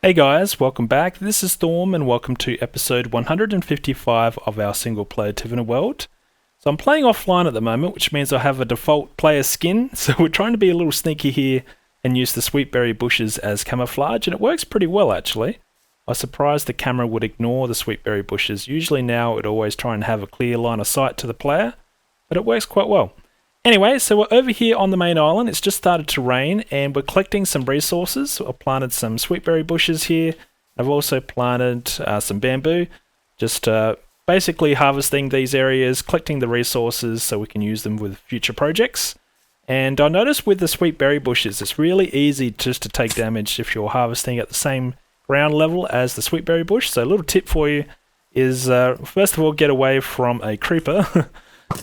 Hey guys, welcome back. This is Storm and welcome to episode 155 of our single player Tiveden world. So I'm playing offline at the moment, which means I have a default player skin, so we're trying to be a little sneaky here and use the sweetberry bushes as camouflage, and it works pretty well actually. I was surprised the camera would ignore the sweetberry bushes. Usually now it always try and have a clear line of sight to the player, but it works quite well. Anyway, so we're over here on the main island. It's just started to rain and we're collecting some resources. I've planted some sweetberry bushes here. I've also planted some bamboo. Just basically harvesting these areas, collecting the resources so we can use them with future projects. And I noticed with the sweetberry bushes, it's really easy just to take damage if you're harvesting at the same ground level as the sweetberry bush. So a little tip for you is, first of all, get away from a creeper.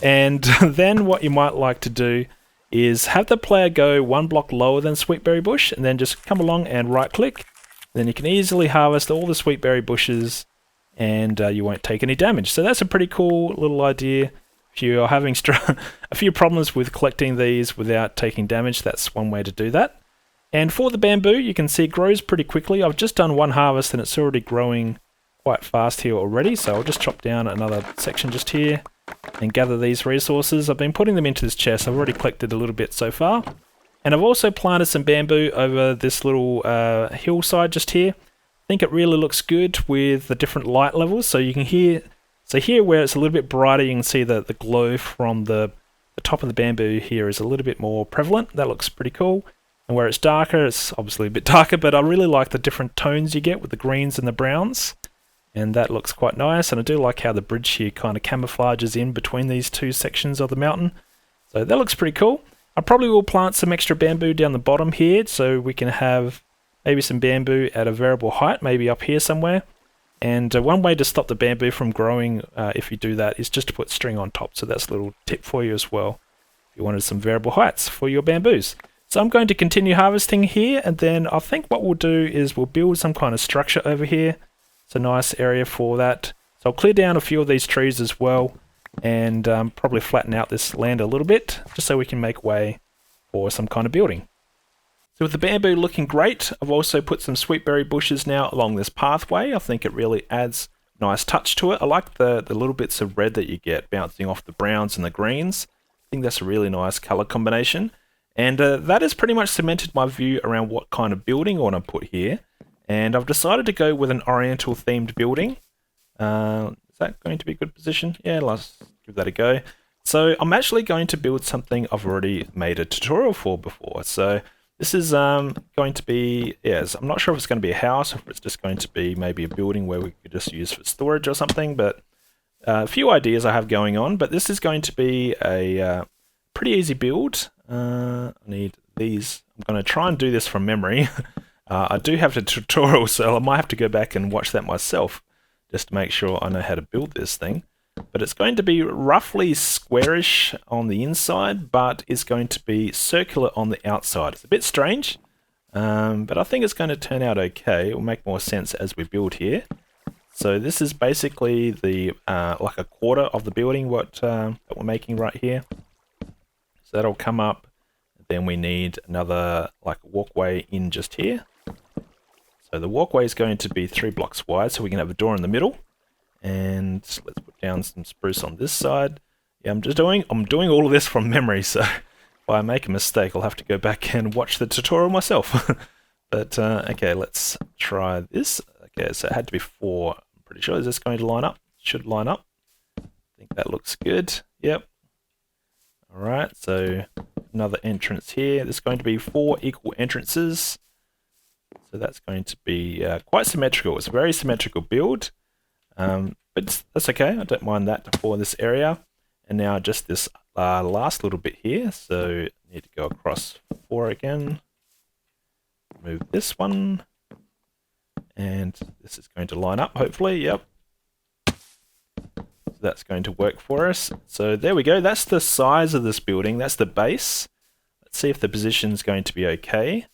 And then what you might like to do is have the player go one block lower than sweetberry bush and then just come along and right click. Then you can easily harvest all the sweetberry bushes and you won't take any damage. So that's a pretty cool little idea. If you're having a few problems with collecting these without taking damage, that's one way to do that. And for the bamboo, you can see it grows pretty quickly. I've just done one harvest and it's already growing quite fast here already. So I'll just chop down another section just here and gather these resources. I've been putting them into this chest. I've already collected a little bit so far. And I've also planted some bamboo over this little hillside just here. I think it really looks good with the different light levels. So you can hear, so here where it's a little bit brighter, you can see the glow from the top of the bamboo here is a little bit more prevalent. That looks pretty cool. And where it's darker, it's obviously a bit darker, but I really like the different tones you get with the greens and the browns. And that looks quite nice, and I do like how the bridge here kind of camouflages in between these two sections of the mountain. So that looks pretty cool. I probably will plant some extra bamboo down the bottom here, so we can have maybe some bamboo at a variable height, maybe up here somewhere. And one way to stop the bamboo from growing, if you do that, is just to put string on top. So that's a little tip for you as well, if you wanted some variable heights for your bamboos. So I'm going to continue harvesting here, and then I think what we'll do is we'll build some kind of structure over here. It's a nice area for that. So I'll clear down a few of these trees as well and probably flatten out this land a little bit just so we can make way for some kind of building. So with the bamboo looking great, I've also put some sweetberry bushes now along this pathway. I think it really adds a nice touch to it. I like the little bits of red that you get bouncing off the browns and the greens. I think that's a really nice color combination. And that has pretty much cemented my view around what kind of building I want to put here. And I've decided to go with an Oriental themed building. Is that going to be a good position? Yeah, let's give that a go. So I'm actually going to build something I've already made a tutorial for before. So this is going to be, yes, I'm not sure if it's going to be a house or if it's just going to be maybe a building where we could just use for storage or something. But a few ideas I have going on. But this is going to be a pretty easy build. I need these. I'm going to try and do this from memory. I do have the tutorial, so I might have to go back and watch that myself just to make sure I know how to build this thing. But it's going to be roughly squarish on the inside, but it's going to be circular on the outside. It's a bit strange, but I think it's going to turn out okay. It will make more sense as we build here. So this is basically the like a quarter of the building that we're making right here. So that'll come up. Then we need another like walkway in just here. So the walkway is going to be 3 blocks wide, so we can have a door in the middle. And let's put down some spruce on this side. Yeah, I'm doing all of this from memory, so if I make a mistake, I'll have to go back and watch the tutorial myself. But okay, let's try this. Okay, so it had to be 4. I'm pretty sure. Is this going to line up? It should line up. I think that looks good. Yep. All right, so another entrance here. There's going to be 4 equal entrances. So that's going to be quite symmetrical. It's a very symmetrical build, but that's okay. I don't mind that for this area. And now just this last little bit here. So I need to go across 4 again. Move this one. And this is going to line up, hopefully. Yep. So that's going to work for us. So there we go. That's the size of this building. That's the base. Let's see if the position is going to be okay.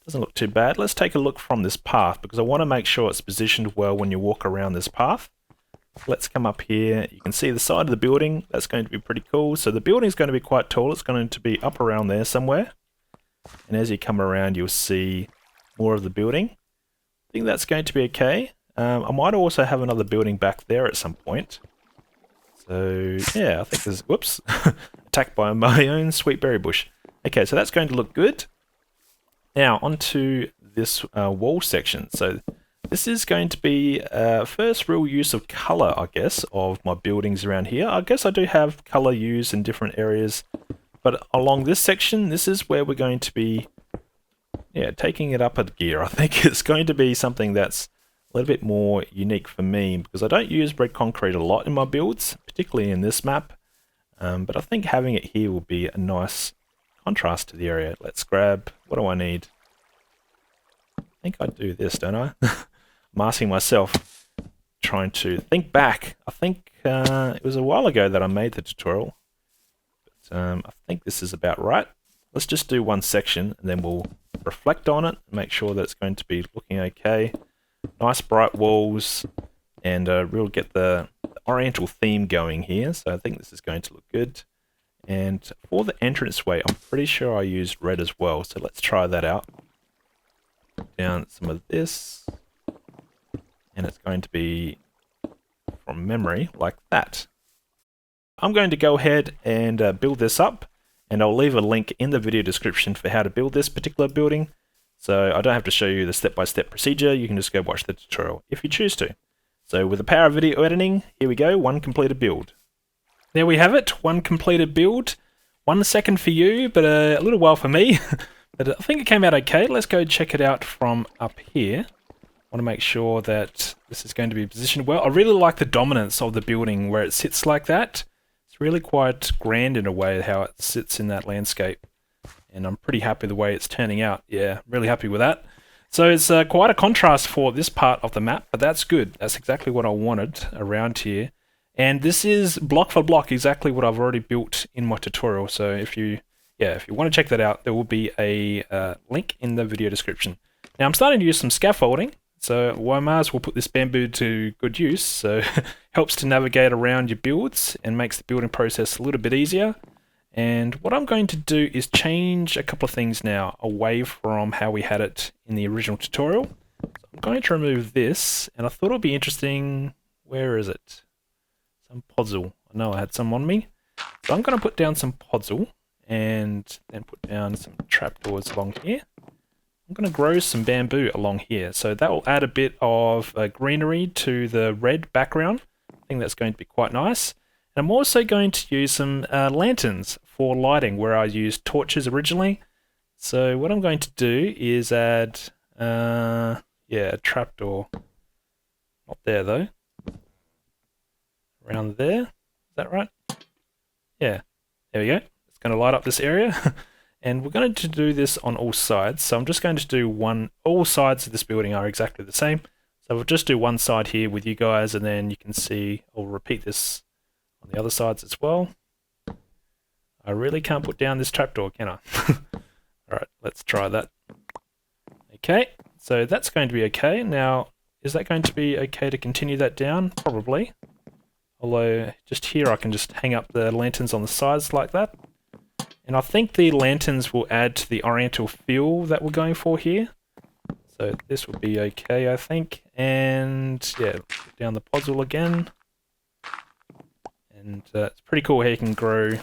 Doesn't look too bad. Let's take a look from this path because I want to make sure it's positioned well when you walk around this path. Let's come up here. You can see the side of the building. That's going to be pretty cool. So the building is going to be quite tall. It's going to be up around there somewhere. And as you come around, you'll see more of the building. think that's going to be okay. I might also have another building back there at some point. So yeah, I think there's, whoops, attacked by my own sweet berry bush. Okay, so that's going to look good. Now onto this wall section. So this is going to be first real use of color, I guess, of my buildings around here. I guess I do have color used in different areas, but along this section, this is where we're going to be, yeah, taking it up a gear. I think it's going to be something that's a little bit more unique for me, because I don't use red concrete a lot in my builds, particularly in this map, but I think having it here will be a nice contrast to the area. Let's grab, what do I need? I think I do this, don't I? I'm asking myself, trying to think back. I think it was a while ago that I made the tutorial, but I think this is about right. Let's just do one section and then we'll reflect on it, make sure that it's going to be looking okay. Nice bright walls, and we'll get the Oriental theme going here, so I think this is going to look good. And for the entranceway, I'm pretty sure I used red as well, so let's try that out. Put down some of this, and it's going to be, from memory, like that. I'm going to go ahead and build this up, and I'll leave a link in the video description for how to build this particular building. So I don't have to show you the step-by-step procedure, you can just go watch the tutorial if you choose to. So with the power of video editing, here we go, one completed build. There we have it, one completed build. 1 second for you, but a little while for me. But I think it came out okay. Let's go check it out from up here. I want to make sure that this is going to be positioned well. I really like the dominance of the building where it sits like that. It's really quite grand in a way how it sits in that landscape. And I'm pretty happy the way it's turning out. Yeah, really happy with that. So it's quite a contrast for this part of the map, but that's good. That's exactly what I wanted around here. And this is block for block exactly what I've already built in my tutorial. So if you want to check that out, there will be a link in the video description. Now I'm starting to use some scaffolding. So I might as well put this bamboo to good use. So helps to navigate around your builds and makes the building process a little bit easier. And what I'm going to do is change a couple of things now away from how we had it in the original tutorial. So I'm going to remove this, and I thought it would be interesting. Where is it? Some podzol. I know I had some on me. So I'm going to put down some podzol and then put down some trapdoors along here. I'm going to grow some bamboo along here. So that will add a bit of greenery to the red background. I think that's going to be quite nice. And I'm also going to use some lanterns for lighting where I used torches originally. So what I'm going to do is add, a trapdoor. Not there though. Around there. Is that right? Yeah. There we go. It's going to light up this area. And we're going to do this on all sides. So I'm just going to do all sides of this building are exactly the same. So we'll just do one side here with you guys, and then you can see I'll repeat this on the other sides as well. I really can't put down this trapdoor, can I? Alright, let's try that. Okay, so that's going to be okay. Now, is that going to be okay to continue that down? Probably. Although, just here I can just hang up the lanterns on the sides like that. And I think the lanterns will add to the Oriental feel that we're going for here. So this will be okay, I think. And yeah, put down the podzol again. And it's pretty cool how you can grow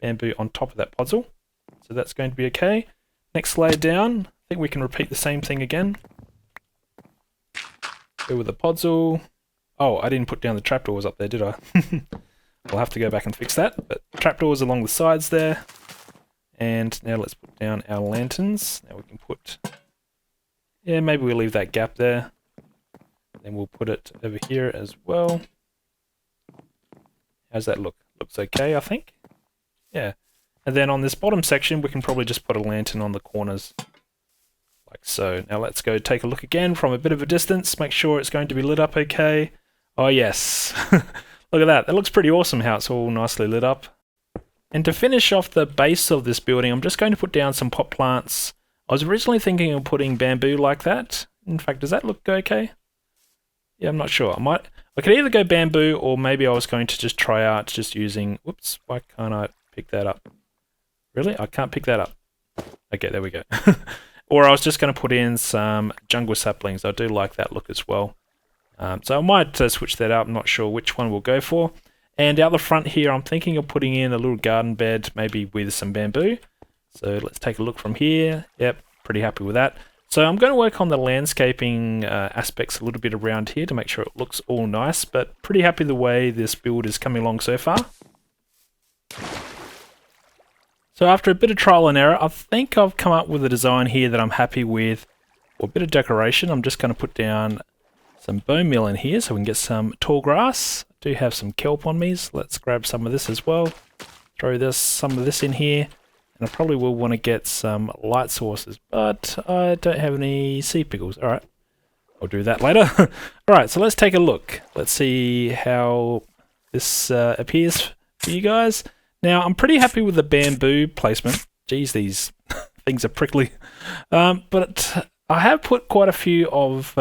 bamboo on top of that podzol. So that's going to be okay. Next layer down, I think we can repeat the same thing again. Go with the podzol. Oh, I didn't put down the trapdoors up there, did I? I'll have to go back and fix that. But trapdoors along the sides there. And now let's put down our lanterns. Now we can put... Yeah, maybe we'll leave that gap there. Then we'll put it over here as well. How's that look? Looks okay, I think. Yeah. And then on this bottom section, we can probably just put a lantern on the corners. Like so. Now let's go take a look again from a bit of a distance. Make sure it's going to be lit up okay. Oh yes. Look at that. That looks pretty awesome how it's all nicely lit up. And to finish off the base of this building, I'm just going to put down some pot plants. I was originally thinking of putting bamboo like that. In fact, does that look okay? Yeah, I'm not sure. I could either go bamboo, or maybe I was going to just try out just using... Whoops, why can't I pick that up? Really? I can't pick that up. Okay, there we go. Or I was just going to put in some jungle saplings. I do like that look as well. So I might switch that up. I'm not sure which one we'll go for. And out the front here, I'm thinking of putting in a little garden bed, maybe with some bamboo. So let's take a look from here. Yep, pretty happy with that. So I'm going to work on the landscaping aspects a little bit around here to make sure it looks all nice, but pretty happy the way this build is coming along so far. So after a bit of trial and error, I think I've come up with a design here that I'm happy with. For a bit of decoration, I'm just going to put down some bone meal in here so we can get some tall grass. I do have some kelp on me, so let's grab some of this as well. Throw some of this in here. And I probably will want to get some light sources, but I don't have any sea pickles. Alright, I'll do that later. Alright, so let's take a look. Let's see how this appears for you guys. Now, I'm pretty happy with the bamboo placement. Geez, these things are prickly. But I have put quite a few of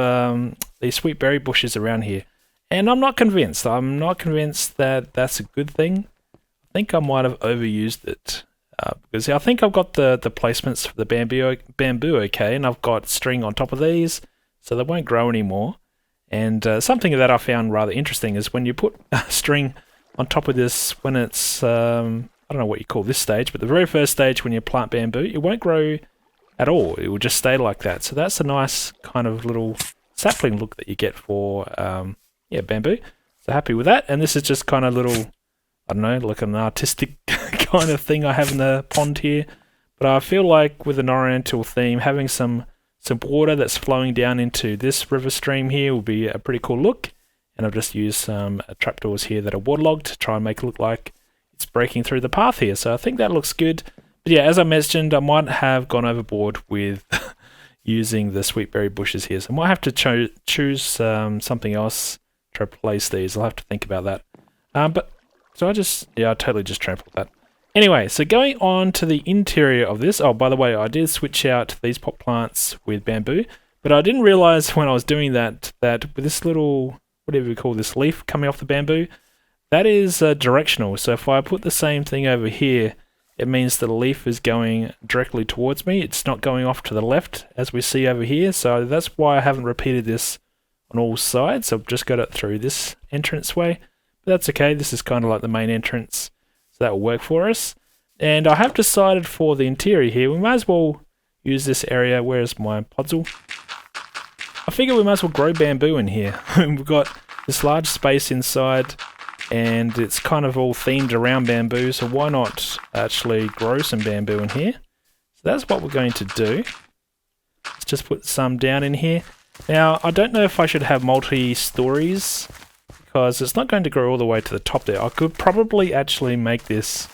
these sweet berry bushes around here. And I'm not convinced. I'm not convinced that that's a good thing. I think I might have overused it. Because I think I've got the placements for the bamboo okay, and I've got string on top of these, so they won't grow anymore. And something that I found rather interesting is when you put string on top of this, when it's, I don't know what you call this stage, but the very first stage when you plant bamboo, it won't grow at all. It will just stay like that. So that's a nice kind of little sapling look that you get for, bamboo. So happy with that. And this is just kind of little, I don't know, like an artistic kind of thing I have in the pond here. But I feel like with an Oriental theme, having some water that's flowing down into this river stream here will be a pretty cool look. And I've just used some trapdoors here that are waterlogged to try and make it look like it's breaking through the path here. So I think that looks good. But yeah, as I mentioned, I might have gone overboard with using the sweet berry bushes here. So I might have to choose something else to replace these. I'll have to think about that. So I totally just trampled that. Anyway, so going on to the interior of this. Oh, by the way, I did switch out these pot plants with bamboo, but I didn't realize when I was doing that with this little, whatever you call this leaf coming off the bamboo, that is directional. So if I put the same thing over here, it means the leaf is going directly towards me. It's not going off to the left as we see over here. So that's why I haven't repeated this on all sides. I've just got it through this entranceway. But that's okay. This is kind of like the main entrance. So that will work for us. And I have decided for the interior here, we might as well use this area. Where's my puzzle? I figure we might as well grow bamboo in here. We've got this large space inside and it's kind of all themed around bamboo, so why not actually grow some bamboo in here? So that's what we're going to do. Let's just put some down in here. Now, I don't know if I should have multi-stories because it's not going to grow all the way to the top there. I could probably actually make this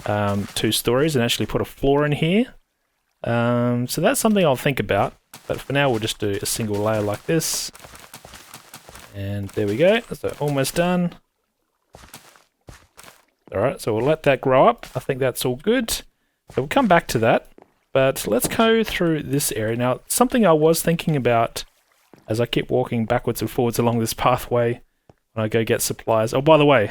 2 stories and actually put a floor in here. So that's something I'll think about. But for now, we'll just do a single layer like this. And there we go. So almost done. Alright, so we'll let that grow up. I think that's all good. So we'll come back to that. But let's go through this area. Now, something I was thinking about as I keep walking backwards and forwards along this pathway when I go get supplies. Oh, by the way,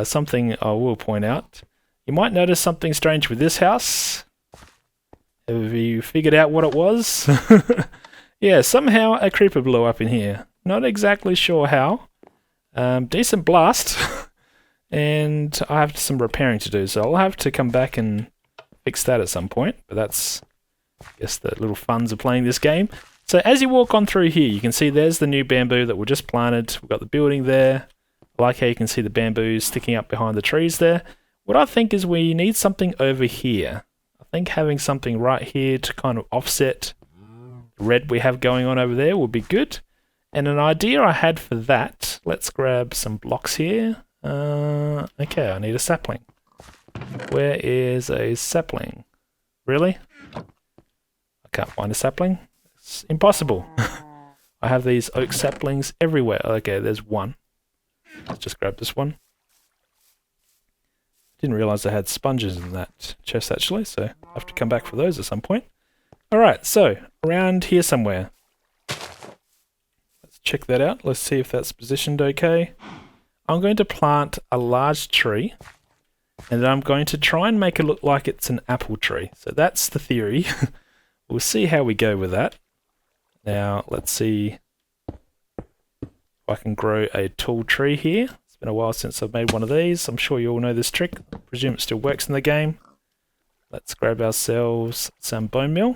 something I will point out. You might notice something strange with this house. Have you figured out what it was? Yeah, somehow a creeper blew up in here. Not exactly sure how. Decent blast. And I have some repairing to do, so I'll have to come back and fix that at some point. But that's, I guess, the little funs of playing this game. So as you walk on through here, you can see there's the new bamboo that we just planted. We've got the building there. I like how you can see the bamboo sticking up behind the trees there. What I think is we need something over here. I think having something right here to kind of offset the red we have going on over there would be good. And an idea I had for that, let's grab some blocks here. Okay, I need a sapling. Where is a sapling? Really? I can't find a sapling. It's impossible. I have these oak saplings everywhere. Okay, there's one. Let's just grab this one. Didn't realize I had sponges in that chest actually, so I'll have to come back for those at some point. Alright, so around here somewhere. Let's check that out. Let's see if that's positioned okay. I'm going to plant a large tree and then I'm going to try and make it look like it's an apple tree. So that's the theory. We'll see how we go with that. Now, let's see if I can grow a tall tree here. It's been a while since I've made one of these. I'm sure you all know this trick. I presume it still works in the game. Let's grab ourselves some bone meal.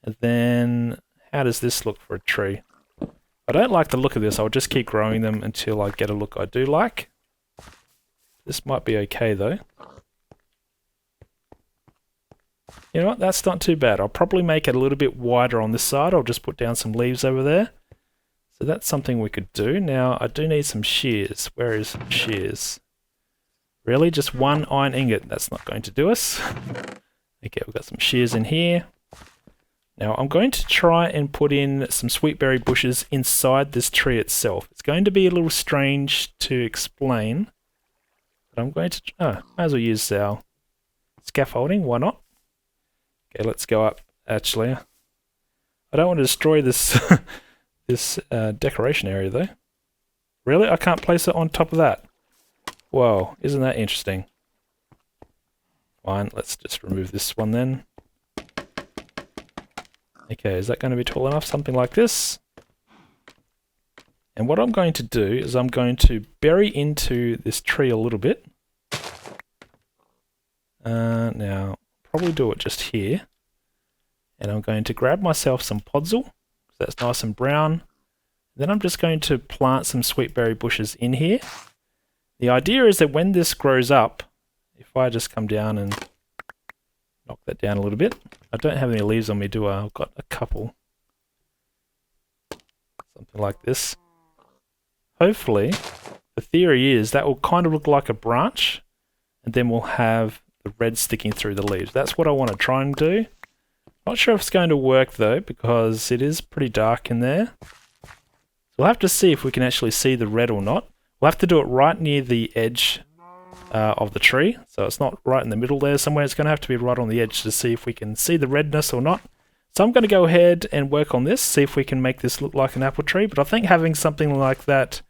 And then, how does this look for a tree? I don't like the look of this. I'll just keep growing them until I get a look I do like. This might be okay though. You know what? That's not too bad. I'll probably make it a little bit wider on this side. I'll just put down some leaves over there. So that's something we could do. Now, I do need some shears. Where is shears? Really? Just one iron ingot? That's not going to do us. Okay, we've got some shears in here. Now, I'm going to try and put in some sweetberry bushes inside this tree itself. It's going to be a little strange to explain. But I'm going to... might as well use our scaffolding. Why not? Okay, let's go up. Actually, I don't want to destroy this this decoration area though. Really? I can't place it on top of that? Whoa, isn't that interesting? Fine, let's just remove this one then. Okay, is that going to be tall enough? Something like this. And what I'm going to do is I'm going to bury into this tree a little bit. Now, probably do it just here. And I'm going to grab myself some podzol. That's nice and brown. Then I'm just going to plant some sweetberry bushes in here. The idea is that when this grows up, if I just come down and knock that down a little bit. I don't have any leaves on me, do I? I've got a couple. Something like this. Hopefully, the theory is that will kind of look like a branch, and then we'll have the red sticking through the leaves. That's what I want to try and do. Not sure if it's going to work though, because it is pretty dark in there. So we'll have to see if we can actually see the red or not. We'll have to do it right near the edge of the tree. So it's not right in the middle there somewhere. It's going to have to be right on the edge to see if we can see the redness or not. So I'm going to go ahead and work on this, see if we can make this look like an apple tree. But I think having something like that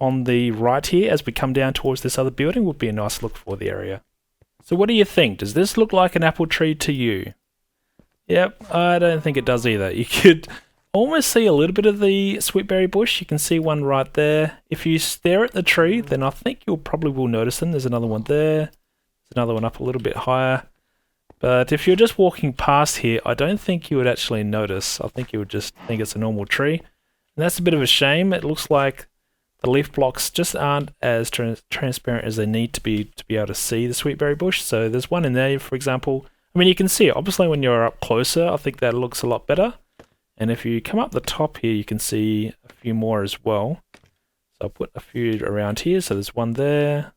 on the right here as we come down towards this other building would be a nice look for the area. So what do you think? Does this look like an apple tree to you? Yep, I don't think it does either. You could almost see a little bit of the sweetberry bush. You can see one right there. If you stare at the tree, then I think you'll probably will notice them. There's another one there. There's another one up a little bit higher. But if you're just walking past here, I don't think you would actually notice. I think you would just think it's a normal tree. And that's a bit of a shame. It looks like the leaf blocks just aren't as transparent as they need to be able to see the sweetberry bush. So there's one in there, for example. I mean, you can see it. Obviously, when you're up closer, I think that looks a lot better. And if you come up the top here, you can see a few more as well. So I'll put a few around here. So there's one there.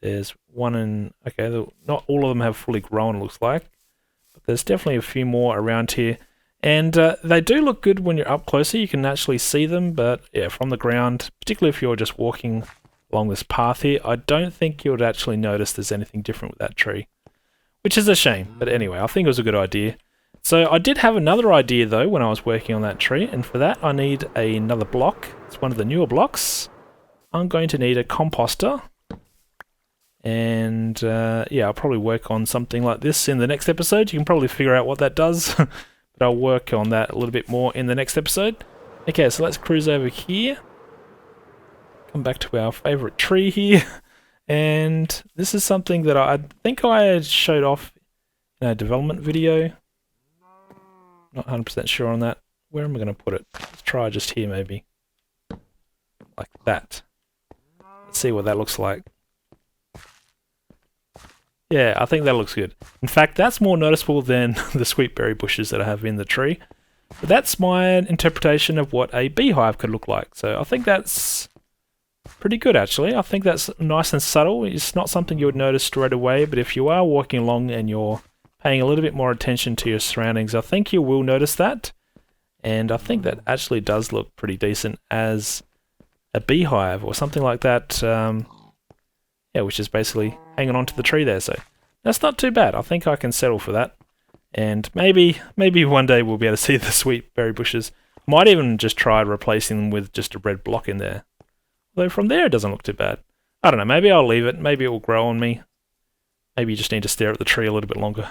There's one in... Okay, not all of them have fully grown, it looks like. But there's definitely a few more around here. And they do look good when you're up closer. You can actually see them. But yeah, from the ground, particularly if you're just walking along this path here, I don't think you would actually notice there's anything different with that tree. Which is a shame. But anyway, I think it was a good idea. So I did have another idea though when I was working on that tree, and for that I need another block. It's one of the newer blocks. I'm going to need a composter, and yeah, I'll probably work on something like this in the next episode. You can probably figure out what that does, but I'll work on that a little bit more in the next episode. Okay, so let's cruise over here. Come back to our favourite tree here, and this is something that I think I had showed off in a development video. Not 100% sure on that. Where am I going to put it? Let's try just here maybe. Like that. Let's see what that looks like. Yeah, I think that looks good. In fact, that's more noticeable than the sweetberry bushes that I have in the tree. But that's my interpretation of what a beehive could look like. So I think that's pretty good actually. I think that's nice and subtle. It's not something you would notice straight away, but if you are walking along and you're paying a little bit more attention to your surroundings, I think you will notice that. And I think that actually does look pretty decent as a beehive or something like that. Yeah, which is basically hanging onto the tree there. So that's not too bad. I think I can settle for that. And maybe one day we'll be able to see the sweetberry bushes. Might even just try replacing them with just a red block in there. Although from there it doesn't look too bad. I don't know, maybe I'll leave it. Maybe it will grow on me. Maybe you just need to stare at the tree a little bit longer.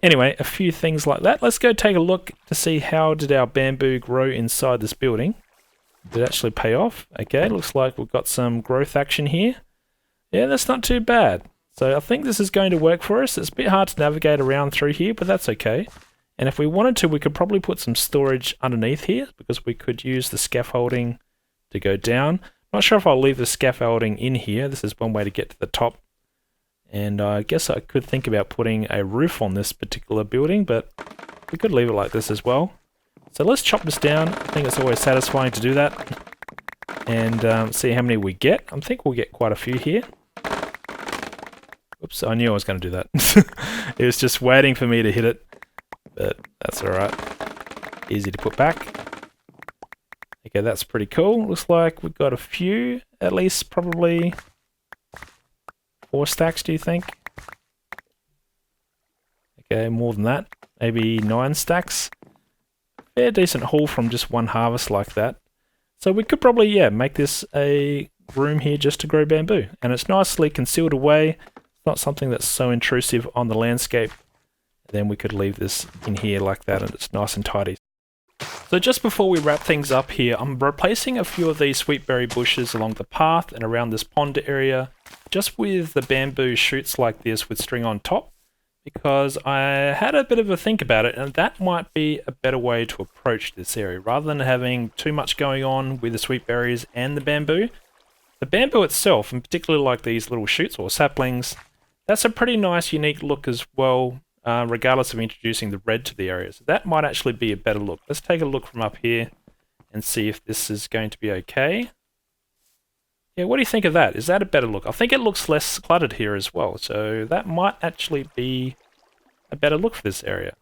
Anyway, a few things like that. Let's go take a look to see how did our bamboo grow inside this building. Did it actually pay off? Okay, looks like we've got some growth action here. Yeah, that's not too bad. So I think this is going to work for us. It's a bit hard to navigate around through here, but that's okay. And if we wanted to, we could probably put some storage underneath here because we could use the scaffolding to go down. Not sure if I'll leave the scaffolding in here. This is one way to get to the top. And I guess I could think about putting a roof on this particular building, but we could leave it like this as well. So let's chop this down. I think it's always satisfying to do that. And see how many we get. I think we'll get quite a few here. Oops, I knew I was going to do that. It was just waiting for me to hit it. But that's alright. Easy to put back. Okay, that's pretty cool. Looks like we've got a few, at least probably 4 stacks, do you think? Okay, more than that. Maybe 9 stacks. Fair decent haul from just one harvest like that. So we could probably, yeah, make this a room here just to grow bamboo. And it's nicely concealed away. It's not something that's so intrusive on the landscape. Then we could leave this in here like that and it's nice and tidy. So just before we wrap things up here, I'm replacing a few of these sweetberry bushes along the path and around this pond area just with the bamboo shoots like this with string on top, because I had a bit of a think about it and that might be a better way to approach this area rather than having too much going on with the sweetberries and the bamboo. The bamboo itself, and particularly like these little shoots or saplings, that's a pretty nice unique look as well. Regardless of introducing the red to the area. So that might actually be a better look. Let's take a look from up here and see if this is going to be okay. Yeah, what do you think of that? Is that a better look? I think it looks less cluttered here as well. So that might actually be a better look for this area.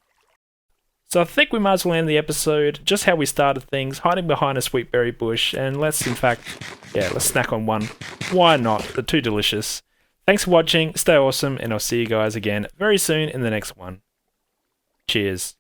So I think we might as well end the episode just how we started things, hiding behind a sweetberry bush, and let's in fact, yeah, let's snack on one. Why not? They're too delicious. Thanks for watching, stay awesome, and I'll see you guys again very soon in the next one. Cheers.